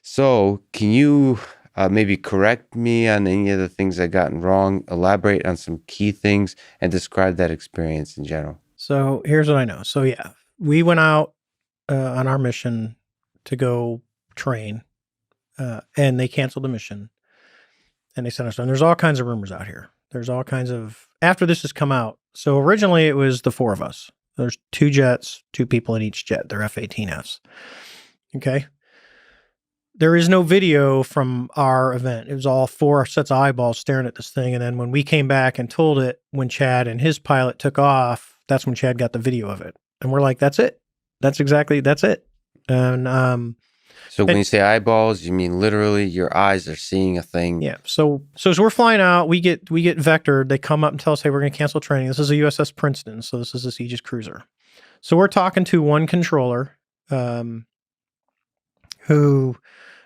So, can you maybe correct me on any of the things I gotten wrong, elaborate on some key things, and describe that experience in general? So here's what I know. So yeah, we went out on our mission to go train, and they canceled the mission, and they sent us on. There's all kinds of rumors out here. There's all kinds of after this has come out. So originally it was the four of us. There's 2 jets, 2 people in each jet. They're F-18Fs. Okay. There is no video from our event. It was all 4 sets of eyeballs staring at this thing. And then when we came back and told it, when Chad and his pilot took off, that's when Chad got the video of it. And we're like, that's it. That's it. And So when you say eyeballs, you mean literally your eyes are seeing a thing. yeah. So as we're flying out, we get vectored. They come up and tell us, hey, we're going to cancel training. This is a USS Princeton. So this is a Aegis cruiser. So we're talking to one controller, who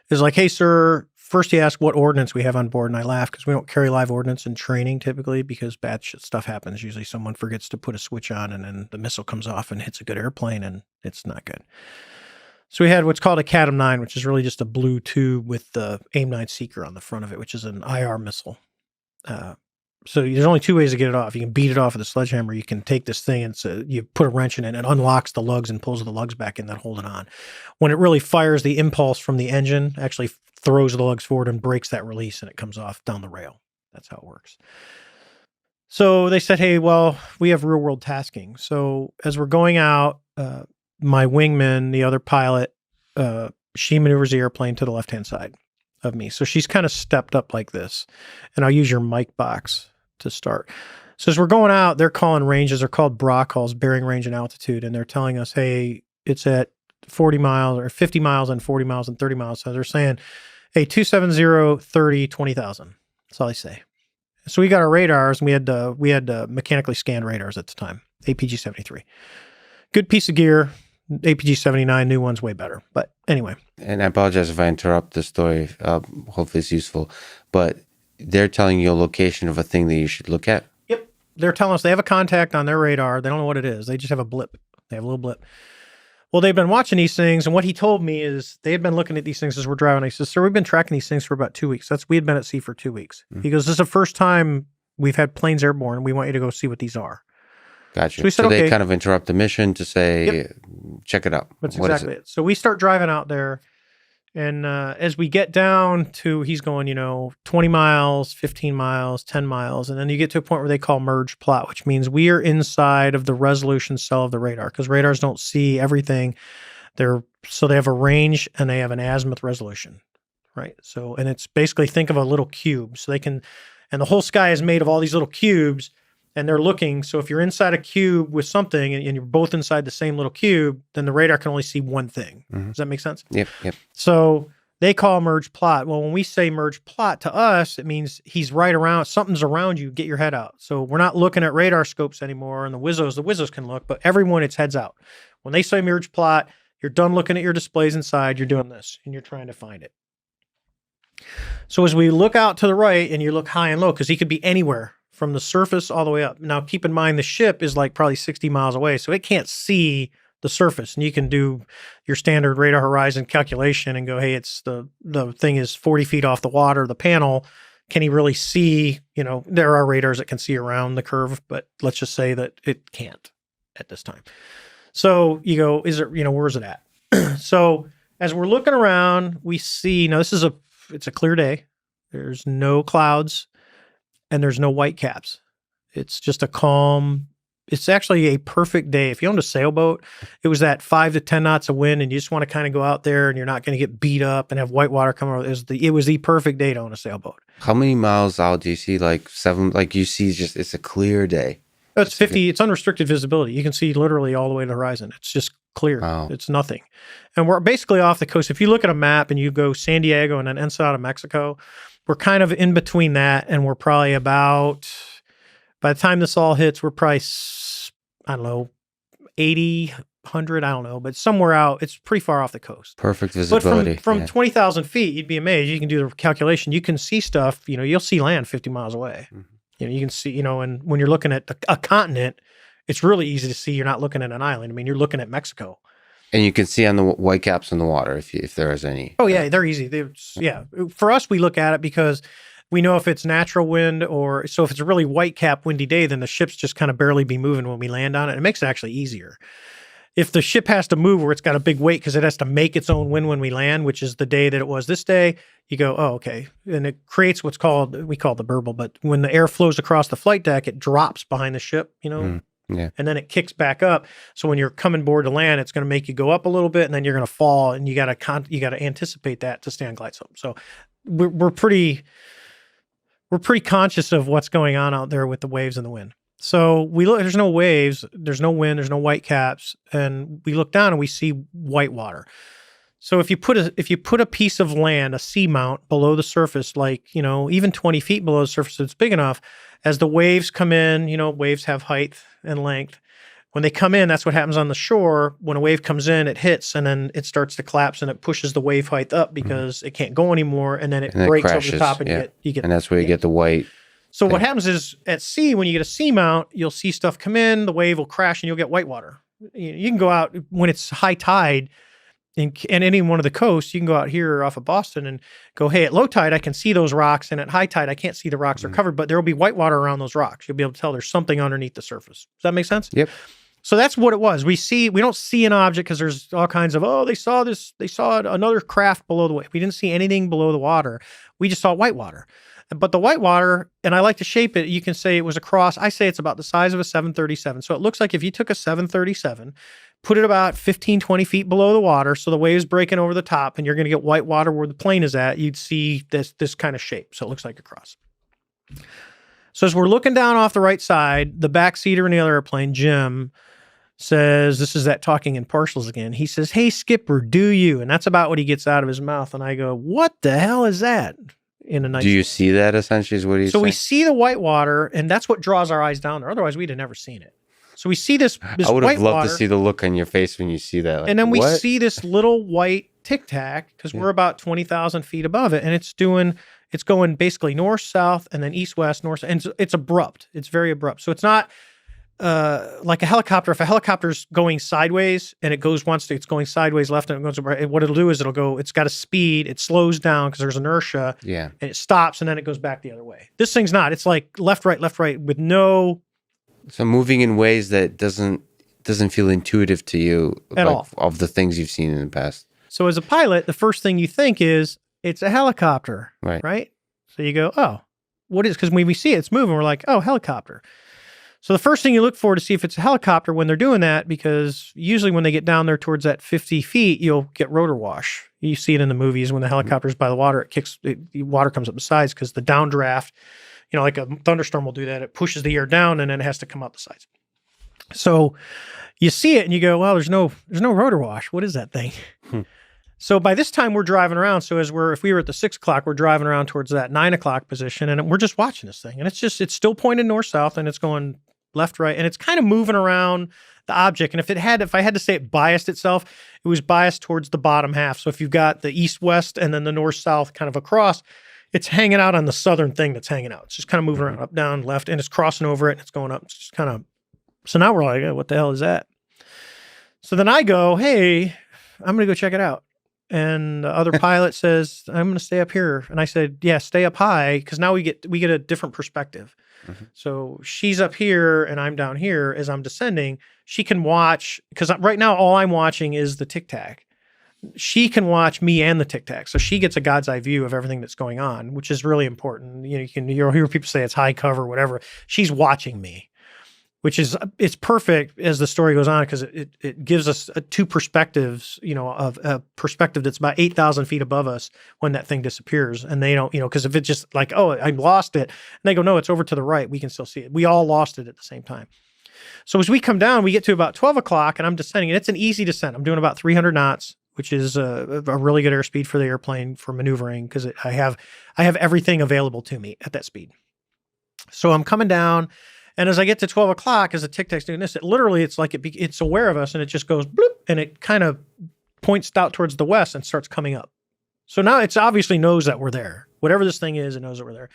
is like, hey, sir, first he asked what ordnance we have on board. And I laugh because we don't carry live ordnance in training typically because bad stuff happens. Usually someone forgets to put a switch on and then the missile comes off and hits a good airplane and it's not good. So we had what's called a CATM-9, which is really just a blue tube with the AIM-9 Seeker on the front of it, which is an IR missile. So there's only 2 ways to get it off. You can beat it off with a sledgehammer. You can take this thing and you put a wrench in it and it unlocks the lugs and pulls the lugs back in that hold it on. When it really fires, the impulse from the engine actually throws the lugs forward and breaks that release and it comes off down the rail. That's how it works. So they said, hey, well, we have real world tasking. So as we're going out, my wingman, the other pilot, she maneuvers the airplane to the left-hand side of me. So she's kind of stepped up like this. And I'll use your mic box to start. So as we're going out, they're calling ranges. They're called BRA calls, bearing range and altitude. And they're telling us, hey, it's at 40 miles or 50 miles and 40 miles and 30 miles. So they're saying, hey, 270, 30, 20,000. That's all they say. So we got our radars and we had mechanically scanned radars at the time, APG-73. Good piece of gear. APG-79, new one's way better. But anyway. And I apologize if I interrupt the story. Hopefully it's useful. But they're telling you a location of a thing that you should look at? Yep. They're telling us they have a contact on their radar. They don't know what it is. They just have a blip. They have a little blip. Well, they've been watching these things, and what he told me is they had been looking at these things as we're driving. He says, sir, we've been tracking these things for about 2 weeks. We had been at sea for 2 weeks. Mm-hmm. He goes, this is the first time we've had planes airborne. We want you to go see what these are. Gotcha. So we said, so they kind of interrupt the mission to say, yep, check it out. That's exactly it. So we start driving out there, and as we get down to, he's going, 20 miles, 15 miles, 10 miles, and then you get to a point where they call merge plot, which means we are inside of the resolution cell of the radar, because radars don't see everything. So they have a range and they have an azimuth resolution, right? So, and it's basically, think of a little cube. So and the whole sky is made of all these little cubes, and they're looking. So if you're inside a cube with something and you're both inside the same little cube, then the radar can only see one thing. Mm-hmm. Does that make sense? Yep. So they call merge plot. Well, when we say merge plot to us, it means he's right around, something's around you, get your head out. So we're not looking at radar scopes anymore and the WIZZOs can look, but everyone, it's heads out. When they say merge plot, you're done looking at your displays inside, you're doing this and you're trying to find it. So as we look out to the right and you look high and low, because he could be anywhere from the surface all the way up. Now, keep in mind, the ship is like probably 60 miles away, so it can't see the surface. And you can do your standard radar horizon calculation and go, hey, it's the thing is 40 feet off the water, the panel. Can he really see? There are radars that can see around the curve, but let's just say that it can't at this time. So you go, where is it at? So as we're looking around, we see, now it's a clear day. There's no clouds. And there's no white caps. It's just a calm, it's actually a perfect day. If you owned a sailboat, it was that 5 to 10 knots of wind and you just want to kind of go out there and you're not going to get beat up and have white water come over. It was the perfect day to own a sailboat. How many miles out do you see? Like 7, like you see it's a clear day. It's 50, it's unrestricted visibility. You can see literally all the way to the horizon. It's just clear. Wow. It's nothing. And we're basically off the coast. If you look at a map and you go San Diego and then Ensenada, Mexico, we're kind of in between that, and we're probably about, by the time this all hits, we're probably, 80, 100, I don't know, but somewhere out, it's pretty far off the coast. Perfect visibility. But from 20,000 feet, you'd be amazed. You can do the calculation. You can see stuff, you'll see land 50 miles away. Mm-hmm. You can see, and when you're looking at a continent, it's really easy to see you're not looking at an island. I mean, you're looking at Mexico. And you can see on the white caps in the water if there is any. Oh yeah, they're easy. For us, we look at it because we know if it's natural wind so if it's a really white cap windy day, then the ship's just kind of barely be moving when we land on it. It makes it actually easier. If the ship has to move where it's got a big weight because it has to make its own wind when we land, which is the day that it was this day, you go, oh, okay. And it creates we call it the burble, but when the air flows across the flight deck, it drops behind the ship, Yeah. And then it kicks back up. So when you're coming board to land, it's going to make you go up a little bit, and then you're going to fall, and you got to anticipate that to stay on glide slope. So we're pretty conscious of what's going on out there with the waves and the wind. So we look. There's no waves. There's no wind. There's no white caps, and we look down and we see white water. So if you put a piece of land, a seamount below the surface, like, even 20 feet below the surface, it's big enough, as the waves come in, waves have height and length. When they come in, that's what happens on the shore. When a wave comes in, it hits, and then it starts to collapse, and it pushes the wave height up because it can't go anymore, and then it breaks over the top, and you get and that's where you get the white. So what happens is at sea, when you get a seamount, you'll see stuff come in, the wave will crash, and you'll get white water. You can go out when it's high tide, and any one of the coasts, you can go out here off of Boston and go, hey, at low tide, I can see those rocks, and at high tide, I can't see the rocks are covered, but there will be white water around those rocks. You'll be able to tell there's something underneath the surface. Does that make sense? Yep. So that's what it was. We don't see an object because there's all kinds of, they saw another craft below the water. We didn't see anything below the water. We just saw white water. But the white water, and I like to shape it, you can say it was across, I say it's about the size of a 737. So it looks like if you took a 737, put it about 15, 20 feet below the water, so the wave's breaking over the top, and you're going to get white water where the plane is at, you'd see this kind of shape. So it looks like a cross. So as we're looking down off the right side, the backseater in the other airplane, Jim, says, this is that talking in partials again. He says, hey, skipper, do you? And that's about what he gets out of his mouth. And I go, what the hell is that? In a nice Do you see that essentially is what he's saying? So we see the white water, and that's what draws our eyes down there. Otherwise, we'd have never seen it. So we see this I would have loved water, to see the look on your face when you see that. Like, and then we what? see this little white tic-tac because we're about 20,000 feet above it, and it's going basically north-south and then east-west, north, and it's abrupt. It's very abrupt. So it's not like a helicopter. If a helicopter's going sideways and it's going sideways left and it goes right, what it'll do is it's got a speed, it slows down because there's inertia, and it stops, and then it goes back the other way. This thing's not. It's like left, right with no. So moving in ways that doesn't feel intuitive to you at all of the things you've seen in the past. So as a pilot, the first thing you think is it's a helicopter, right? So you go, oh, what is? Because when we see it's moving, we're like, oh, helicopter. So the first thing you look for to see if it's a helicopter when they're doing that, because usually when they get down there towards that 50 feet, you'll get rotor wash. You see it in the movies when the helicopter's by the water, the water comes up the sides because the downdraft, like a thunderstorm will do that. It pushes the air down and then it has to come out the sides. So you see it and you go, well, there's no rotor wash. What is that thing? So by this time we're driving around. So if we were at the 6 o'clock, we're driving around towards that 9 o'clock position, and we're just watching this thing. And it's still pointed north-south, and it's going left, right, and it's kind of moving around the object. And if I had to say it biased itself, it was biased towards the bottom half. So if you've got the east-west and then the north-south kind of across, it's hanging out on the southern thing that's hanging out. It's just kind of moving around, up, down, left, and it's crossing over it, and it's going up. It's just kind of, so now we're like, oh, what the hell is that? So then I go, hey, I'm going to go check it out. And the other pilot says, I'm going to stay up here. And I said, yeah, stay up high, because now we get a different perspective. Mm-hmm. So she's up here and I'm down here as I'm descending. She can watch, because right now all I'm watching is the tic-tac. She can watch me and the tic-tac. So she gets a God's eye view of everything that's going on, which is really important. You'll hear people say it's high cover, whatever. She's watching me, it's perfect as the story goes on, because it gives us two perspectives, of a perspective that's about 8,000 feet above us when that thing disappears. And they don't, because if it's just like, oh, I lost it, and they go, no, it's over to the right, we can still see it. We all lost it at the same time. So as we come down, we get to about 12 o'clock and I'm descending, and it's an easy descent. I'm doing about 300 knots, which is a really good airspeed for the airplane for maneuvering, because I have everything available to me at that speed. So I'm coming down. And as I get to 12 o'clock, as the tic-tac's doing this, it's like it's aware of us, and it just goes bloop, and it kind of points out towards the west and starts coming up. So now it's obviously knows that we're there. Whatever this thing is, it knows that we're there.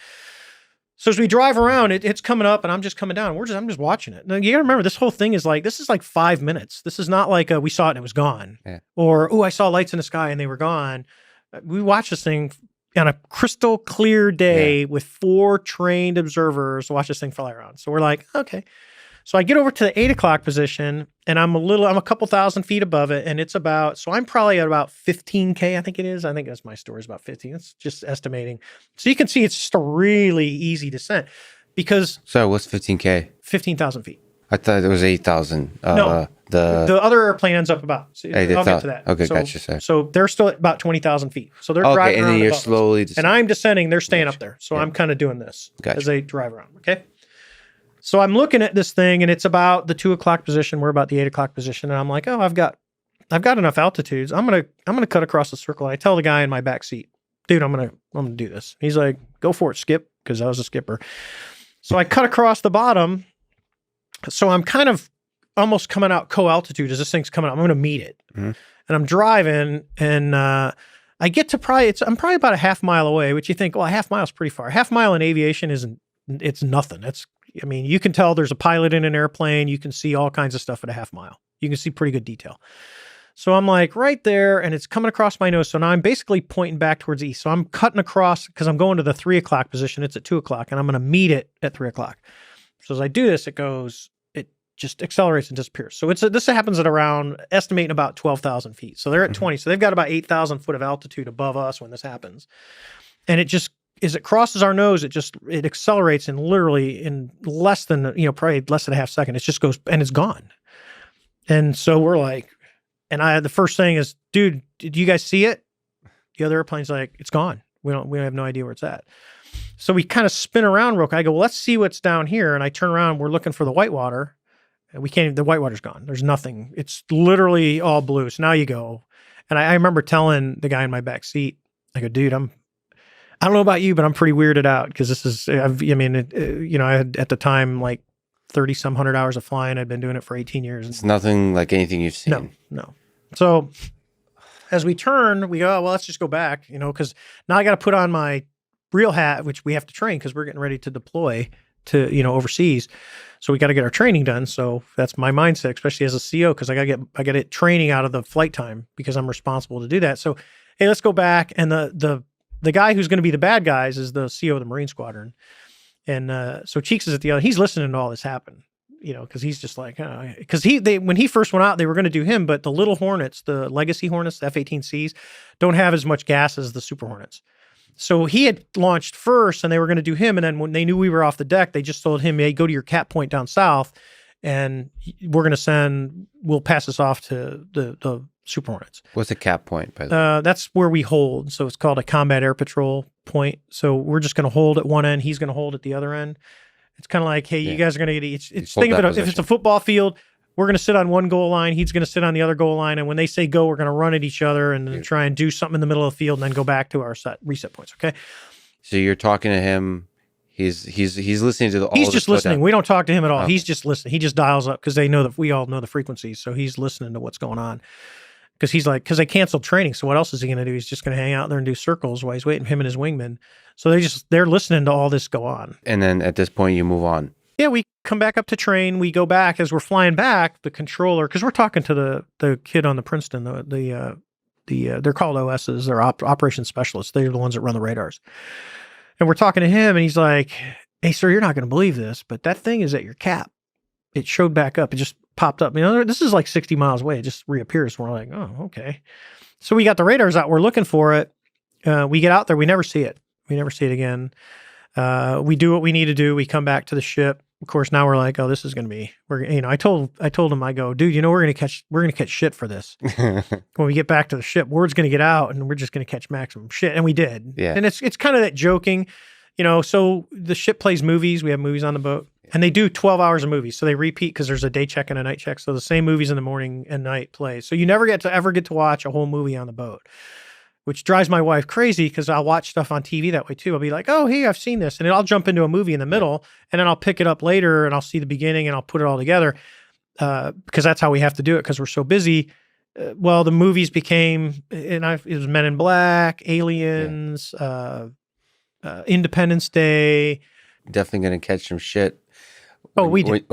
So as we drive around, it's coming up and I'm just coming down. I'm just watching it. Now you gotta remember, this whole thing is like 5 minutes. This is not like we saw it and it was gone. Yeah. Or, I saw lights in the sky and they were gone. We watched this thing on a crystal clear day with 4 trained observers to watch this thing fly around. So we're like, okay. So I get over to the 8 o'clock position and I'm a couple thousand feet above it. And it's I'm probably at about 15K, I think it is. I think that's my story is about 15. It's just estimating. So you can see it's just a really easy descent because. So what's 15K? 15,000 feet. I thought it was 8,000. No, the other airplane ends up about. So I'll get to that. Okay, so, gotcha. Sorry. So they're still at about 20,000 feet. So they're driving and around. then you're above us. slowly And I'm descending. They're staying up there. So I'm kind of doing this as they drive around. Okay. So I'm looking at this thing and it's about the 2 o'clock position. We're about the 8 o'clock position. And I'm like, oh, I've got enough altitudes. I'm going to cut across the circle. And I tell the guy in my back seat, dude, I'm going to do this. He's like, go for it, Skip. Cause I was a skipper. So I cut across the bottom. So I'm kind of almost coming out co-altitude as this thing's coming out. I'm going to meet it. Mm-hmm. And I'm driving and, I get to I'm probably about a half mile away, which you think, well, a half mile is pretty far. A half mile in aviation it's nothing. You can tell there's a pilot in an airplane. You can see all kinds of stuff at a half mile. You can see pretty good detail. So I'm like right there and it's coming across my nose. So now I'm basically pointing back towards the east. So I'm cutting across because I'm going to the 3 o'clock position. It's at 2 o'clock and I'm going to meet it at 3 o'clock. So as I do this, it just accelerates and disappears. So this happens at around estimating about 12,000 feet. So they're at 20. So they've got about 8,000 foot of altitude above us when this happens. And as it crosses our nose, it accelerates in less than, probably less than a half second. It just goes and it's gone. And so we're like, the first thing is, dude, did you guys see it? The other airplane's like, it's gone. We have no idea where it's at. So we kind of spin around real quick. I go, well, let's see what's down here. And I turn around, we're looking for the whitewater. And the whitewater's gone. There's nothing. It's literally all blue. So now you go. And I remember telling the guy in my back seat, I go, dude, I don't know about you, but I'm pretty weirded out because this is, I had at the time like 30 some hundred hours of flying. I'd been doing it for 18 years. It's nothing like anything you've seen. No. So as we turn, we go, well, let's just go back, because now I got to put on my real hat, which we have to train because we're getting ready to deploy to, overseas. So we got to get our training done. So that's my mindset, especially as a CO, because I got to get training out of the flight time because I'm responsible to do that. So, hey, let's go back. And the guy who's going to be the bad guys is the CO of the Marine Squadron. And so Cheeks is at the other, he's listening to all this happen, because he's just like, because when he first went out, they were going to do him, but the little Hornets, the Legacy Hornets, the F-18Cs, don't have as much gas as the Super Hornets. So he had launched first and they were going to do him. And then when they knew we were off the deck, they just told him, hey, go to your cap point down south and we'll pass this off to the Super Hornets. What's a cap point, by the way? That's where we hold. So it's called a combat air patrol point. So we're just going to hold at one end. He's going to hold at the other end. It's kind of like, hey, you guys are going to get, think of it, if it's a football field, we're going to sit on one goal line. He's going to sit on the other goal line. And when they say go, we're going to run at each other and then try and do something in the middle of the field and then go back to our reset points. Okay. So you're talking to him. He's listening to He's just listening. We don't talk to him at all. Okay. He's just listening. He just dials up because they know that we all know the frequencies. So he's listening to what's going on. Because they canceled training. So what else is he going to do? He's just going to hang out there and do circles while he's waiting for him and his wingman. So they're listening to all this go on. And then at this point you move on. Yeah, we come back up to train. We go back as we're flying back. The controller, because we're talking to the kid on the Princeton. They're called OSs. They're operations specialists. They're the ones that run the radars. And we're talking to him, and he's like, "Hey, sir, you're not going to believe this, but that thing is at your cap. It showed back up. It just popped up. This is like 60 miles away. It just reappears." We're like, "Oh, okay." So we got the radars out. We're looking for it. We get out there. We never see it. We never see it again. We do what we need to do. We come back to the ship. Of course, now we're like, oh, this is going to be, I told him, I go, dude, we're going to catch shit for this. When we get back to the ship, word's going to get out and we're just going to catch maximum shit. And we did. Yeah. And it's kind of that joking, so the ship plays movies. We have movies on the boat and they do 12 hours of movies. So they repeat because there's a day check and a night check. So the same movies in the morning and night play. So you never get to watch a whole movie on the boat, which drives my wife crazy because I'll watch stuff on TV that way too. I'll be like, oh, hey, I've seen this. And then I'll jump into a movie in the middle and then I'll pick it up later and I'll see the beginning and I'll put it all together because that's how we have to do it because we're so busy. Well, the movies became, it was Men in Black, Aliens, Independence Day, definitely going to catch some shit. Oh, we did.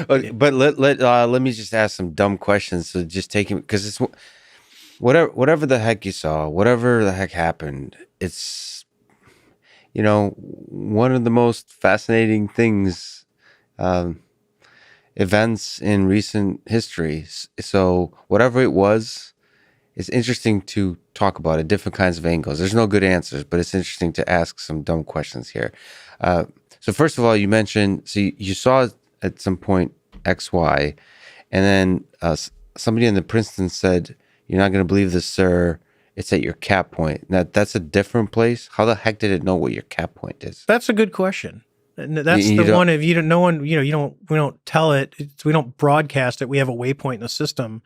But let me just ask some dumb questions. So just take him, because it's whatever the heck you saw, whatever the heck happened. It's one of the most fascinating things, events in recent history. So whatever it was, it's interesting to talk about it, different kinds of angles. There's no good answers, but it's interesting to ask some dumb questions here. So first of all, you mentioned, so you saw at some point XY, and then somebody in the Princeton said, "You're not going to believe this, sir. It's at your cap point." Now, that's a different place. How the heck did it know what your cap point is? That's a good question. And that's the one, if you don't, no one, we don't tell it, we don't broadcast it. We have a waypoint in the system.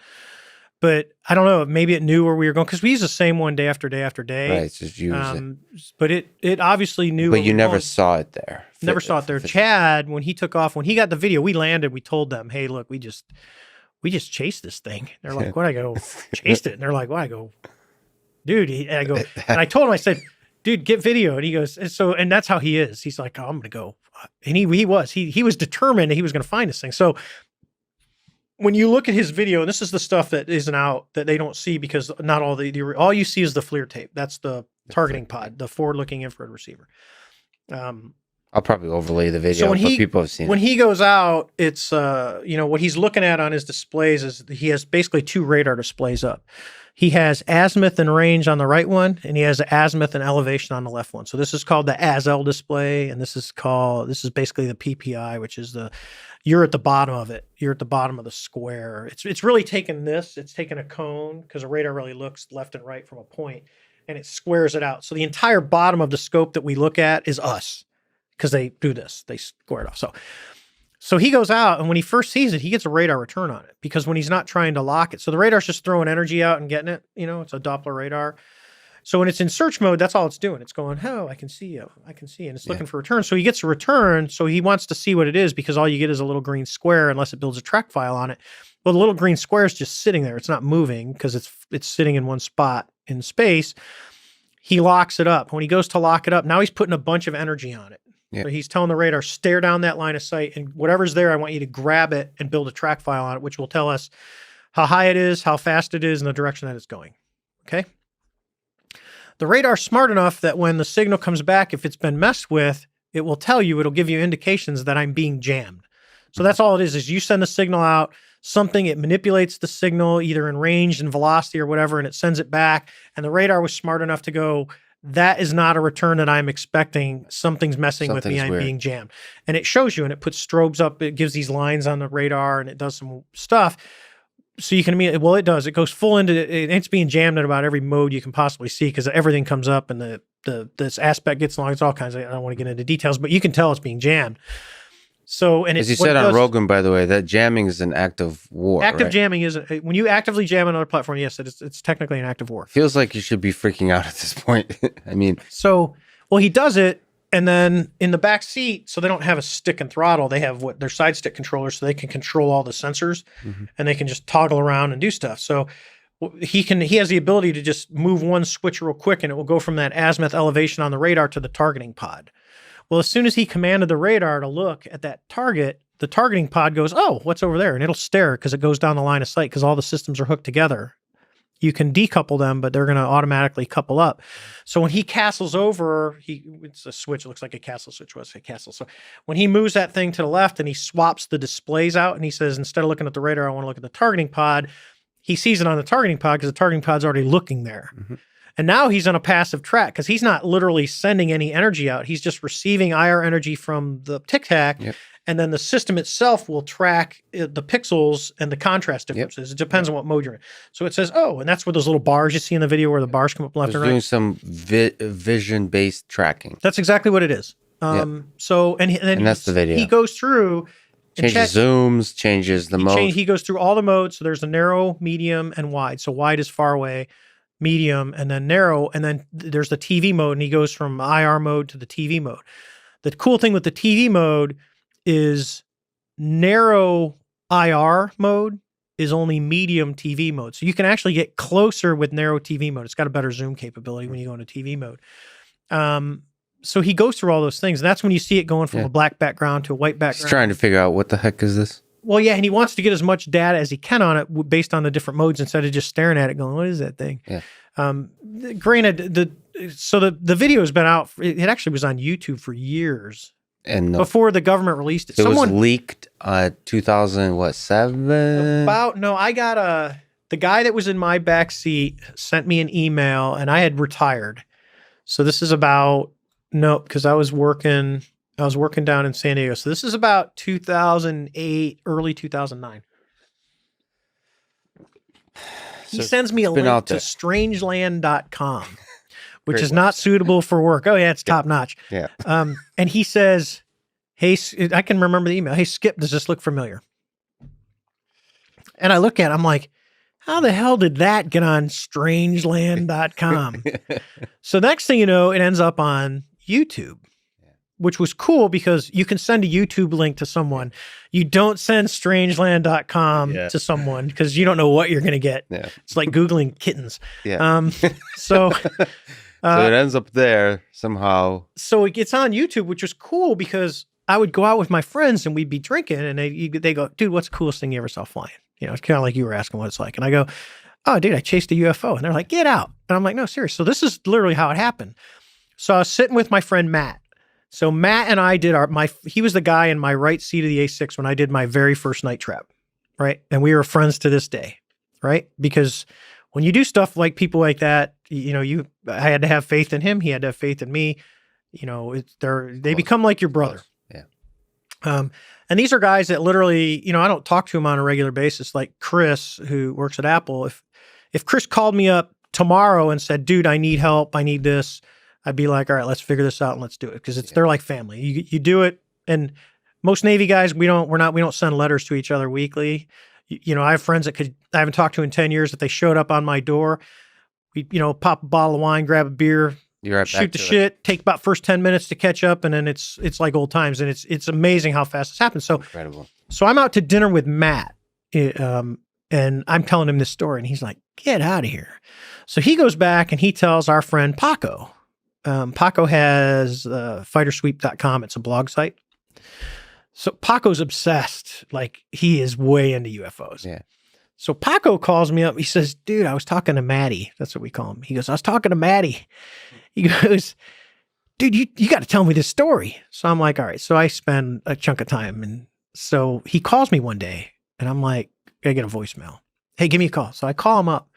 But I don't know, maybe it knew where we were going, because we use the same one day after day after day. Right, just use it. But it obviously knew. But you never saw it there. Never saw it there. Chad, when he took off, when he got the video, we landed, we told them, "Hey, look, we just chased this thing." They're like, "What?" I go, "Chased it." And they're like, "What?" I go, "Dude," and I go, and I told him, I said, "Dude, get video." And he goes, and that's how he is. He's like, "Oh, I'm going to go." And he was determined that he was going to find this thing. So when you look at his video, and this is the stuff that isn't out, that they don't see, because not all all you see is the FLIR tape. That's the targeting pod, the forward-looking infrared receiver. I'll probably overlay the video, but people have seen it. When he goes out, it's, what he's looking at on his displays is he has basically 2 radar displays up. He has azimuth and range on the right one, and he has azimuth and elevation on the left one. So this is called the ASL display, and this is basically the PPI, which is you're at the bottom of it. You're at the bottom of the square. It's really taken it's taken a cone, because a radar really looks left and right from a point, and it squares it out. So the entire bottom of the scope that we look at is us, because they do this. They square it off. So he goes out, and when he first sees it, he gets a radar return on it, because when he's not trying to lock it. So the radar's just throwing energy out and getting it. It's a Doppler radar. So when it's in search mode, that's all it's doing. It's going, "Oh, I can see you. I can see you." And it's looking for a return. So he gets a return. So he wants to see what it is, because all you get is a little green square, unless it builds a track file on it. Well, the little green square is just sitting there. It's not moving, because it's sitting in one spot in space. He locks it up. When he goes to lock it up, now he's putting a bunch of energy on it. Yeah. So he's telling the radar, "Stare down that line of sight, and whatever's there, I want you to grab it and build a track file on it, which will tell us how high it is, how fast it is, and the direction that it's going." Okay? The radar's smart enough that when the signal comes back, if it's been messed with, it will tell you, it'll give you indications that I'm being jammed. So that's all it is you send the signal out, it manipulates the signal either in range and velocity or whatever, and it sends it back. And the radar was smart enough to go, "That is not a return that I'm expecting. Something's messing with me. I'm being jammed." And it shows you, and it puts strobes up. It gives these lines on the radar, and it does some stuff. So you can immediately, well, it does. It goes full into it. It's being jammed in about every mode you can possibly see, because everything comes up, and this aspect gets long. It's all kinds of, I don't want to get into details, but you can tell it's being jammed. So, and as you said on Rogan, by the way, that jamming is an act of war. Active jamming is, when you actively jam another platform, yes, it's technically an act of war. Feels like you should be freaking out at this point. I mean, he does it, and then in the back seat, so they don't have a stick and throttle. They have their side stick controllers, so they can control all the sensors, and they can just toggle around and do stuff. So he has the ability to just move one switch real quick, and it will go from that azimuth elevation on the radar to the targeting pod. Well, as soon as he commanded the radar to look at that target, the targeting pod goes, "Oh, what's over there?" And it'll stare, because it goes down the line of sight, because all the systems are hooked together. You can decouple them, but they're going to automatically couple up. So when he castles over, it's a switch. It looks like a castle switch. What's a castle? So when he moves that thing to the left and he swaps the displays out, and he says, "Instead of looking at the radar, I want to look at the targeting pod," he sees it on the targeting pod, because the targeting pod's already looking there. And now he's on a passive track, because he's not literally sending any energy out. He's just receiving IR energy from the Tic Tac. And then the system itself will track the pixels and the contrast differences. It depends on what mode you're in. So it says, "Oh," and that's where those little bars you see in the video, where the bars come up left and right. Doing some vision-based tracking. That's exactly what it is. So, and then that's the video. He goes through, changes zooms, changes the mode. He goes through all the modes. So there's the narrow, medium, and wide. So wide is far away, medium, and then narrow. And then there's the TV mode, and he goes from IR mode to the TV mode. The cool thing with the TV mode is narrow IR mode is only medium TV mode. So you can actually get closer with narrow TV mode. It's got a better zoom capability when you go into TV mode. So he goes through all those things, and that's when you see it going from a black background to a white background. He's trying to figure out what the heck is this. Well, yeah, and he wants to get as much data as he can on it based on the different modes instead of just staring at it going, what is that thing? Yeah. Granted, the video has been out. It actually was on YouTube for years. And before the government released it. It was leaked 2007? I got the guy that was in my back seat sent me an email, and I had retired. So this is about, because I was working down in San Diego. So this is about 2008, early 2009. He sends me a link to strangeland.com, which is not suitable for work. Oh, yeah, it's top notch. Yeah. And he says, hey, I can remember the email. Hey, Skip, does this look familiar? And I look at it, I'm like, how the hell did that get on strangeland.com? So next thing you know, it ends up on YouTube, which was cool because you can send a YouTube link to someone. You don't send strangeland.com to someone because you don't know what you're going to get. Yeah. It's like Googling kittens. Yeah. So it ends up there somehow. So it gets on YouTube, which was cool because I would go out with my friends and we'd be drinking and they go, dude, what's the coolest thing you ever saw flying? You know, it's kind of like you were asking what it's like. And I go, oh, dude, I chased a UFO. And they're like, get out. And I'm like, no, seriously. So this is literally how it happened. So I was sitting with my friend, Matt. So Matt and I did he was the guy in my right seat of the A6 when I did my very first night trap, right? And we were friends to this day, right? Because when you do stuff like people like that, you know, I had to have faith in him. He had to have faith in me. You know, they become like your brother. Yeah. And these are guys that literally, you know, I don't talk to him on a regular basis. Like Chris, who works at Apple. If Chris called me up tomorrow and said, dude, I need help, I need this, I'd be like, all right, let's figure this out and let's do it. Because they're like family. You do it. And most Navy guys, we don't send letters to each other weekly. You know, I have friends that I haven't talked to in 10 years. If they showed up on my door, we, you know, pop a bottle of wine, grab a beer, shoot the shit, take about first 10 minutes to catch up. And then it's like old times. And it's amazing how fast this happens. So incredible. So I'm out to dinner with Matt and I'm telling him this story and he's like, get out of here. So he goes back and he tells our friend Paco. Paco has fightersweep.com. It's a blog site. So Paco's obsessed. Like he is way into UFOs. Yeah. So Paco calls me up. He says, dude, I was talking to Maddie. That's what we call him. He goes, I was talking to Maddie. He goes, dude, you got to tell me this story. So I'm like, all right. So I spend a chunk of time. And so he calls me one day and I'm like, I get a voicemail. Hey, give me a call. So I call him up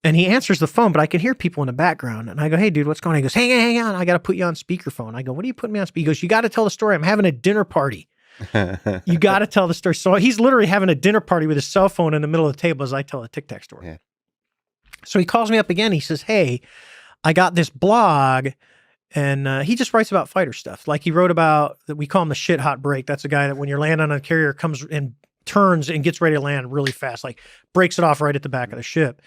and he answers the phone, but I can hear people in the background. And I go, hey, dude, what's going on? He goes, hang on. I got to put you on speakerphone. I go, what are you putting me on speaker? He goes, you got to tell the story. I'm having a dinner party. You got to tell the story. So he's literally having a dinner party with his cell phone in the middle of the table as I tell a Tic Tac story. Yeah. So he calls me up again. He says, hey, I got this blog and he just writes about fighter stuff. Like he wrote about, we call him the shit hot break. That's a guy that when you're landing on a carrier comes and turns and gets ready to land really fast, like breaks it off right at the back of the ship.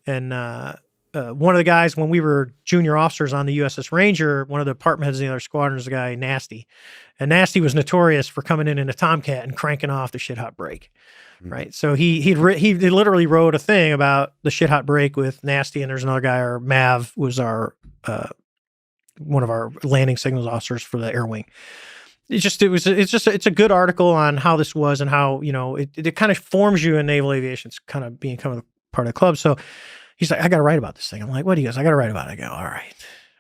And one of the guys, when we were junior officers on the USS Ranger, one of the department heads in the other squadron was a guy, Nasty. And Nasty was notorious for coming in a Tomcat and cranking off the shit hot break. Right. So he literally wrote a thing about the shit hot break with Nasty. And there's another guy, or Mav was one of our landing signals officers for the air wing. It's a good article on how this was and how, you know, it kind of forms you in naval aviation. It's kind of being part of the club. So he's like, I got to write about this thing. I'm like, what? He goes, I got to write about it. I go, all right.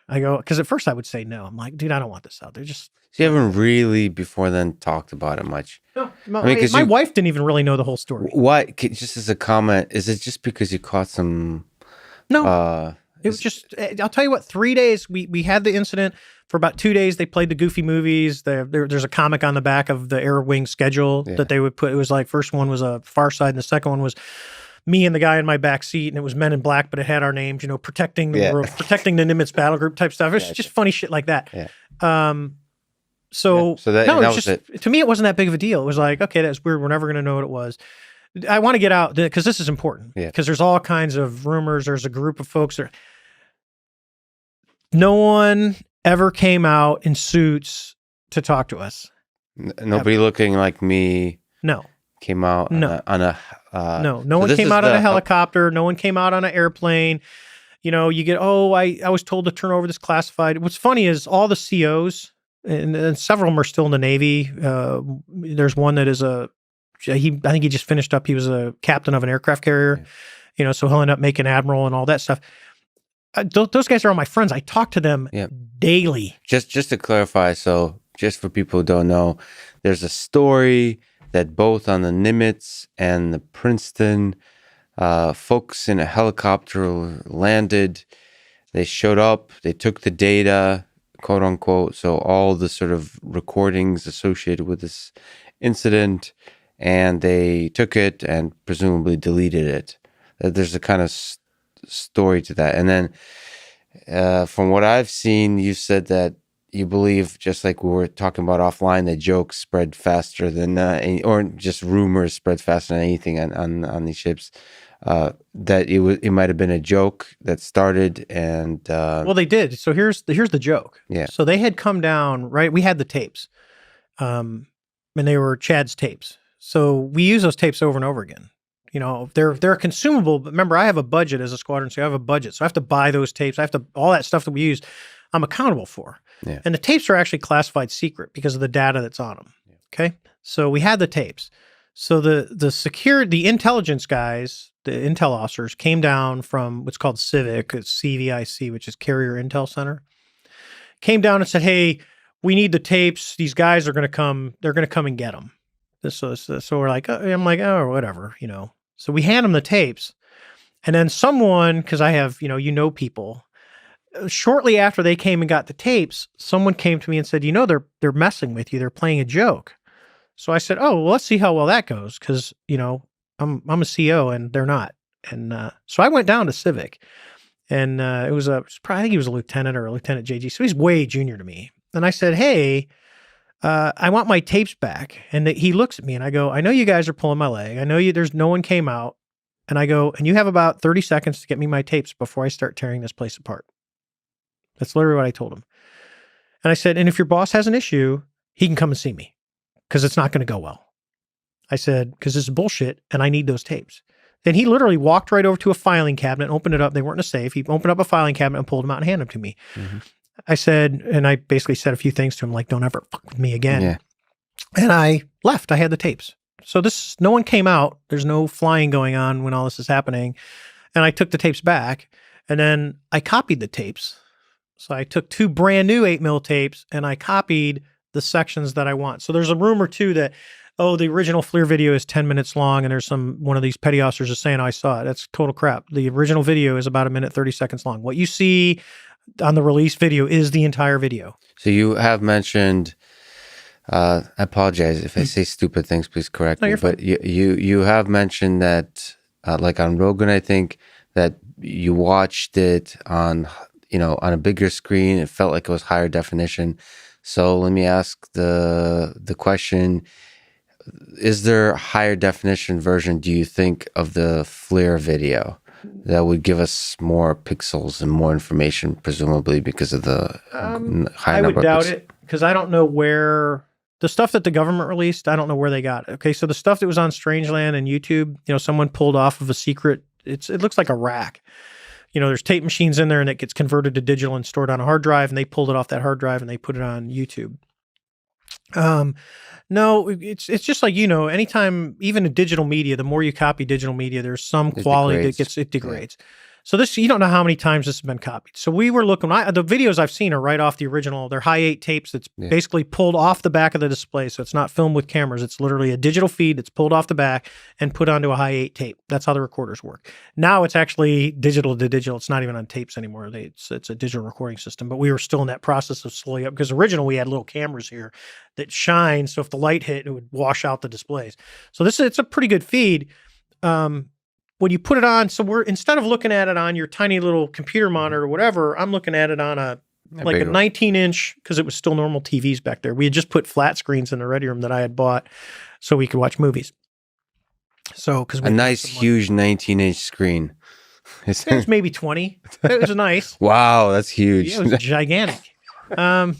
I go, because at first I would say no. I'm like, dude, I don't want this out there. So you haven't really before then talked about it much. No, my wife didn't even really know the whole story. Why? Just as a comment, is it just because you caught some? No, it was just. I'll tell you what. 3 days we had the incident. For about 2 days, they played the Goofy movies. There's a comic on the back of the Air Wing schedule that they would put. It was like first one was a Far Side, and the second one was me and the guy in my back seat, and it was Men in Black, but it had our names, you know, protecting the Nimitz battle group type stuff. It's just funny shit like that. Yeah. So that was just, to me, it wasn't that big of a deal. It was like, okay, that's weird. We're never going to know what it was. I want to get out because this is important because there's all kinds of rumors. There's a group of folks that no one ever came out in suits to talk to us. Nobody looking like me. No. Came out on a no one came out on a helicopter. No one came out on an airplane. you get, I was told to turn over this classified. What's funny is all the COs, and several of them are still in the Navy. There's one that is I think he just finished up. He was a captain of an aircraft carrier, so he'll end up making admiral and all that stuff. Those guys are all my friends. I talk to them daily. Just to clarify, so just for people who don't know, there's a story that both on the Nimitz and the Princeton, folks in a helicopter landed. They showed up. They took the data, quote unquote. So all the sort of recordings associated with this incident, and they took it and presumably deleted it. There's a kind of story to that. And then from what I've seen, you said that you believe, just like we were talking about offline, that jokes spread faster than or just rumors spread faster than anything on these ships. That it might have been a joke that started, and well, they did. So here's the joke. Yeah. So they had come down, right? We had the tapes, and they were Chad's tapes. So we use those tapes over and over again. They're consumable, but remember, I have a budget as a squadron, so I have a budget. So I have to buy those tapes. I have to, all that stuff that we use, I'm accountable for. Yeah. And the tapes are actually classified secret because of the data that's on them. Yeah. Okay. So we had the tapes. So the intelligence guys, the intel officers, came down from what's called CIVIC, it's CVIC, which is Carrier Intel Center, came down and said, hey, we need the tapes. These guys are going to come. They're going to come and get them. So we're like, I'm like, oh, whatever, So we hand them the tapes, and then someone, because I have, people, shortly after they came and got the tapes, someone came to me and said, they're messing with you. They're playing a joke. So I said, oh, well, let's see how well that goes, because, I'm a CO and they're not. And so I went down to Civic, and I think he was a lieutenant or a lieutenant JG. So he's way junior to me. And I said, hey, I want my tapes back. And he looks at me and I go, I know you guys are pulling my leg. I know there's no one came out. And I go, and you have about 30 seconds to get me my tapes before I start tearing this place apart. That's literally what I told him. And I said, and if your boss has an issue, he can come and see me, because it's not going to go well. I said, because this is bullshit and I need those tapes. Then he literally walked right over to a filing cabinet, opened it up. They weren't in a safe. He opened up a filing cabinet and pulled them out and handed them to me. Mm-hmm. I said, and I basically said a few things to him, like, don't ever fuck with me again. Yeah. And I left. I had the tapes. So no one came out. There's no flying going on when all this is happening. And I took the tapes back, and then I copied the tapes. So I took 2 brand new 8mm tapes and I copied the sections that I want. So there's a rumor too that, the original FLIR video is 10 minutes long, and there's one of these petty officers is saying, I saw it. That's total crap. The original video is about 1 minute, 30 seconds long. What you see on the release video is the entire video. So you have mentioned, I apologize if I say stupid things, please correct me. But you have mentioned that, like on Rogan, I think, that you watched it on a bigger screen. It felt like it was higher definition. So let me ask the question: is there a higher definition version, do you think, of the FLIR video that would give us more pixels and more information, presumably because of the high number? I would doubt it, because I don't know where the stuff that the government released, I don't know where they got it. Okay, so the stuff that was on Strangeland and YouTube, someone pulled off of a secret. It looks like a rack. There's tape machines in there, and it gets converted to digital and stored on a hard drive, and they pulled it off that hard drive and they put it on YouTube. No, it's just like, anytime, even in digital media, the more you copy digital media, there's some quality that degrades. Yeah. So this, you don't know how many times this has been copied. So we were looking, the videos I've seen are right off the original. They're high 8 tapes that's basically pulled off the back of the display. So it's not filmed with cameras. It's literally a digital feed that's pulled off the back and put onto a high 8 tape. That's how the recorders work. Now it's actually digital to digital. It's not even on tapes anymore. It's a digital recording system. But we were still in that process of slowly up, because originally we had little cameras here that shine. So if the light hit, it would wash out the displays. So it's a pretty good feed. When you put it on, so instead of looking at it on your tiny little computer monitor or whatever, I'm looking at it on a 19-inch, because it was still normal TVs back there. We had just put flat screens in the ready room that I had bought so we could watch movies. So, because a nice, huge 19-inch screen. It was maybe 20. It was nice. Wow, that's huge. Yeah, it was gigantic. Hey, now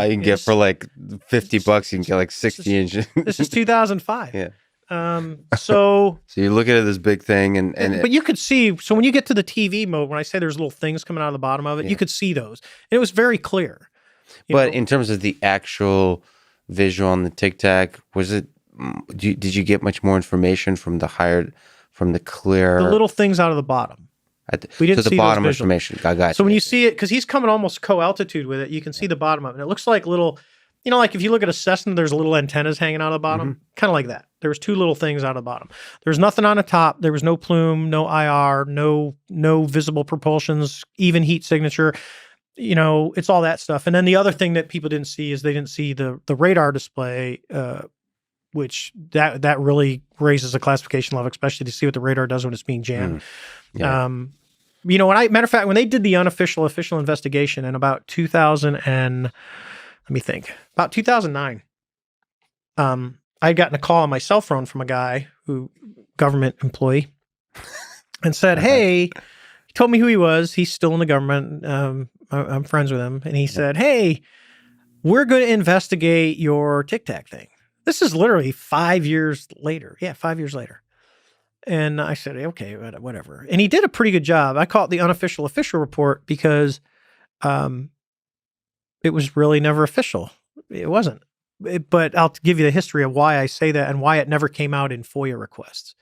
you can get for like $50, you can get like 60 inches. This is 2005. Yeah. So you look at this big thing, and but you could see. So when you get to the TV mode, when I say there's little things coming out of the bottom of it, you could see those, and it was very clear. But in terms of the actual visual on the Tic Tac, was it? Did you get much more information from the clear? The little things out of the bottom. We didn't see the bottom information. I got so when you see it, because he's coming almost co-altitude with it, you can see the bottom of it. And it looks like little, like if you look at a Cessna, there's little antennas hanging out of the bottom, kind of like that. There was two little things out of the bottom. There's nothing on the top. There was no plume, no IR, no visible propulsions, even heat signature. It's all that stuff. And then the other thing that people didn't see is they didn't see the radar display, which that really raises a classification level, especially to see what the radar does when it's being jammed. Matter of fact, when they did the official investigation in about 2009, I'd gotten a call on my cell phone from a guy government employee, and said, "Hey," he told me who he was. He's still in the government. I'm friends with him, and he said, "Hey, we're going to investigate your Tic Tac thing." This is literally 5 years later. Yeah, 5 years later. And I said, okay, whatever. And he did a pretty good job. I call it the unofficial official report because it was really never official. It wasn't. But I'll give you the history of why I say that and why it never came out in FOIA requests.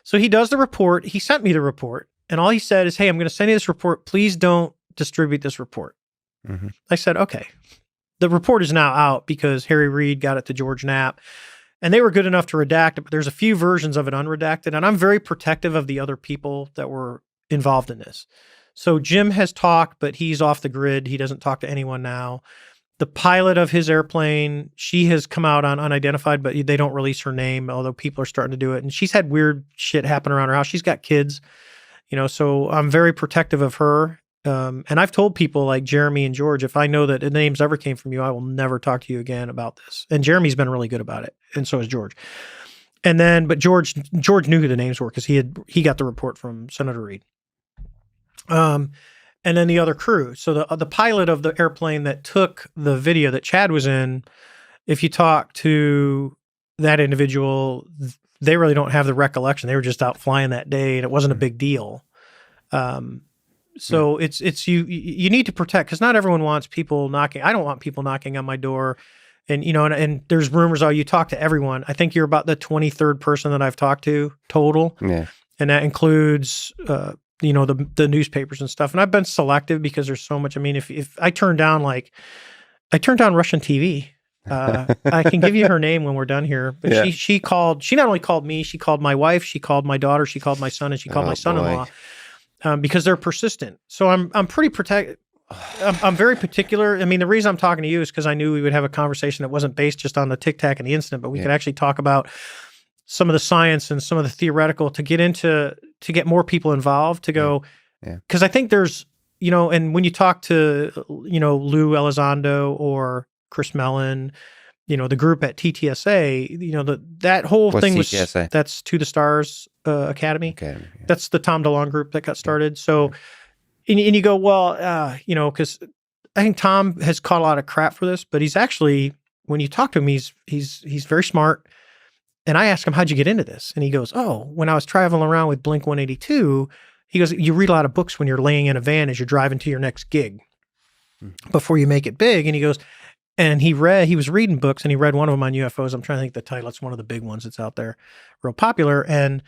So he does the report. He sent me the report. And all he said is, hey, I'm going to send you this report. Please don't distribute this report. I said, okay. The report is now out because Harry Reid got it to George Knapp, and they were good enough to redact it, but there's a few versions of it unredacted, and I'm very protective of the other people that were involved in this. So Jim has talked, but he's off the grid. He doesn't talk to anyone now. The pilot of his airplane, she has come out on unidentified, but they don't release her name, although people are starting to do it. And she's had weird shit happen around her house. She's got kids, so I'm very protective of her. And I've told people like Jeremy and George, if I know that the names ever came from you, I will never talk to you again about this. And Jeremy's been really good about it. And so has George. But George knew who the names were because he got the report from Senator Reid. And then the other crew. So the pilot of the airplane that took the video that Chad was in, if you talk to that individual, they really don't have the recollection. They were just out flying that day and it wasn't a big deal. So it's you need to protect, because not everyone wants people knocking. I don't want people knocking on my door, and and there's rumors. You talk to everyone. I think you're about the 23rd person that I've talked to total. Yeah, and that includes the newspapers and stuff. And I've been selective because there's so much. I mean, if I turn down Russian TV. I can give you her name when we're done here. But she not only called me, she called my wife, she called my daughter, she called my son, and she called my son-in-law. Because they're persistent. So I'm pretty I'm very particular. I mean, the reason I'm talking to you is because I knew we would have a conversation that wasn't based just on the Tic Tac and the incident, but we could actually talk about some of the science and some of the theoretical to get more people involved, to go, because I think there's, and when you talk to, Lou Elizondo or Chris Mellon, the group at TTSA, that whole thing was, TTSA? That's To the Stars Academy. That's the Tom DeLonge group that got started. So, and you go, well, because I think Tom has caught a lot of crap for this, but he's actually, when you talk to him, he's very smart. And I asked him, how'd you get into this? And he goes, oh, when I was traveling around with Blink 182, he goes, you read a lot of books when you're laying in a van as you're driving to your next gig before you make it big. And he goes, and he was reading books, and he read one of them on UFOs. I'm trying to think the title. It's one of the big ones that's out there, real popular. And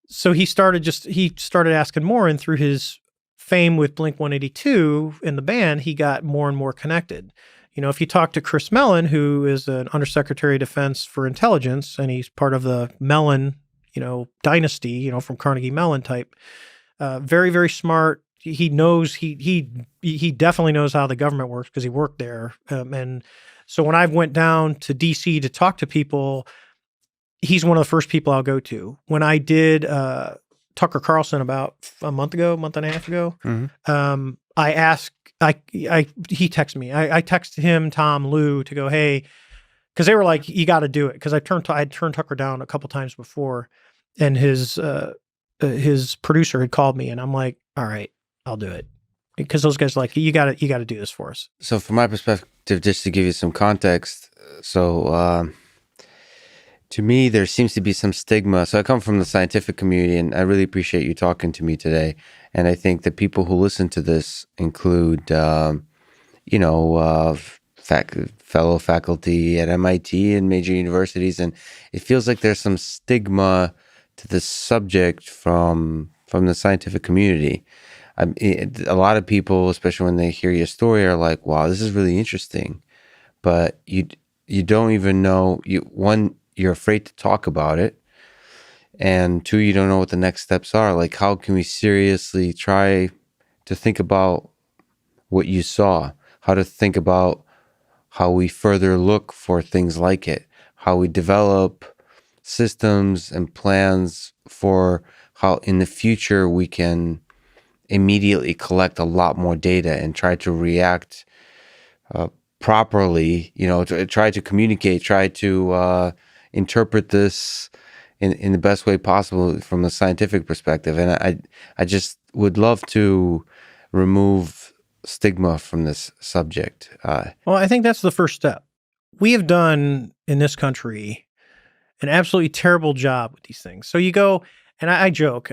so he started asking more, and through his fame with Blink 182 in the band, he got more and more connected. If you talk to Chris Mellon, who is an Undersecretary of Defense for Intelligence, and he's part of the Mellon, dynasty, from Carnegie Mellon type, very, very smart. He knows, he definitely knows how the government works because he worked there. And so when I went down to DC to talk to people, he's one of the first people I'll go to. When I did Tucker Carlson about a month and a half ago, I asked, he texted me. I texted him, Tom, Lou, to go, hey, because they were like, you got to do it. Because I'd turned Tucker down a couple times before, and his producer had called me, and I'm like, all right, I'll do it, because those guys are like, you got to do this for us. So from my perspective, just to give you some context, so To me, there seems to be some stigma. So I come from the scientific community, and I really appreciate you talking to me today. And I think the people who listen to this include, you know, fellow faculty at MIT and major universities, and it feels like there's some stigma to this subject from the scientific community. A lot of people, especially when they hear your story, are like, "Wow, this is really interesting," but you don't even know. You're afraid to talk about it, and two, you don't know what the next steps are. Like, how can we seriously try to think about what you saw? How to think about how we further look for things like it, how we develop systems and plans for how in the future we can immediately collect a lot more data and try to react properly, try to communicate, try to interpret this in the best way possible from a scientific perspective. And I just would love to remove stigma from this subject. Well, I think that's the first step. We have done in this country an absolutely terrible job with these things. So you go, and I joke,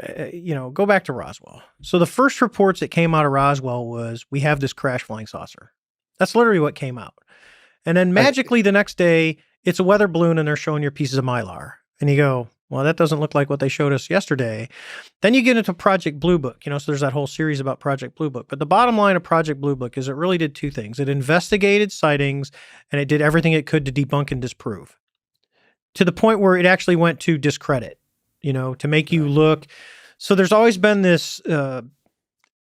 go back to Roswell. So the first reports that came out of Roswell was, we have this crash flying saucer. That's literally what came out. And then magically the next day, it's a weather balloon and they're showing you pieces of Mylar. And you go, well, that doesn't look like what they showed us yesterday. Then you get into Project Blue Book, so there's that whole series about Project Blue Book. But the bottom line of Project Blue Book is it really did two things. It investigated sightings and it did everything it could to debunk and disprove, to the point where it actually went to discredit, to make you look. So there's always been this, I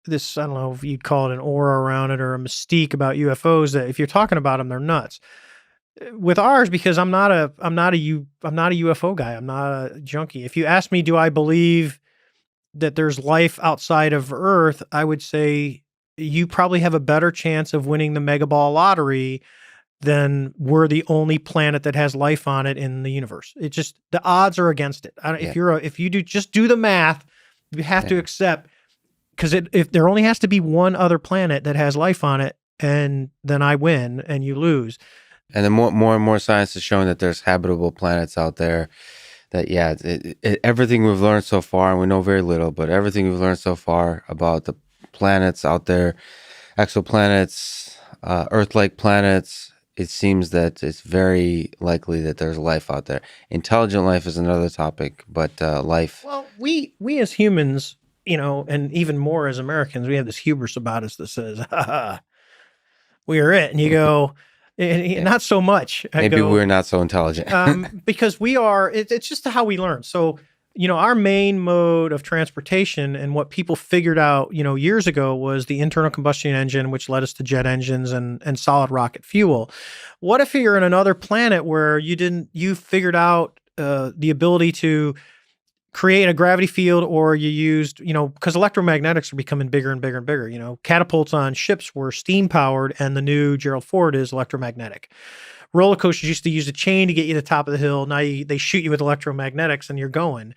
don't know if you'd call it an aura around it or a mystique about UFOs, that if you're talking about them, they're nuts. With ours, because I'm not a UFO guy. I'm not a junkie. If you ask me, do I believe that there's life outside of Earth? I would say you probably have a better chance of winning the mega ball lottery than we're the only planet that has life on it in the universe. It just, the odds are against it. If you just do the math, you have to accept, because if there only has to be one other planet that has life on it, and then I win and you lose. And then more and more science is showing that there's habitable planets out there. That, everything we've learned so far, and we know very little, but everything we've learned so far about the planets out there, exoplanets, Earth-like planets, it seems that it's very likely that there's life out there. Intelligent life is another topic, but life. Well, we as humans, and even more as Americans, we have this hubris about us that says, ha ha, we are it. And you go, not so much. Maybe we're not so intelligent. Because we are, it's just how we learn. So, our main mode of transportation and what people figured out, years ago was the internal combustion engine, which led us to jet engines and solid rocket fuel. What if you're in another planet where you figured out the ability to create a gravity field, or you used, because electromagnetics are becoming bigger and bigger and bigger. Catapults on ships were steam powered, and the new Gerald Ford is electromagnetic. Roller coasters used to use a chain to get you to the top of the hill. Now they shoot you with electromagnetics and you're going.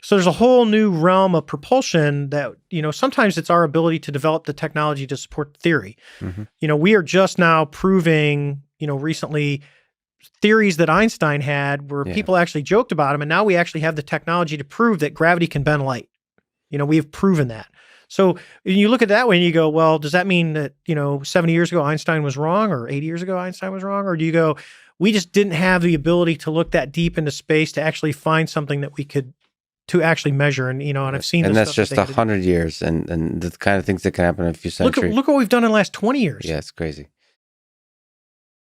So there's a whole new realm of propulsion that, sometimes it's our ability to develop the technology to support the theory. Mm-hmm. We are just now proving, recently, theories that Einstein had where people actually joked about them. And now we actually have the technology to prove that gravity can bend light. We have proven that. So you look at it that way and you go, well, does that mean that, 70 years ago Einstein was wrong, or 80 years ago Einstein was wrong? Or do you go, we just didn't have the ability to look that deep into space to actually find something that we could to actually measure? And, and I've seen this. And that's just 100 years and the kind of things that can happen in a few centuries. Look what we've done in the last 20 years. Yeah, it's crazy.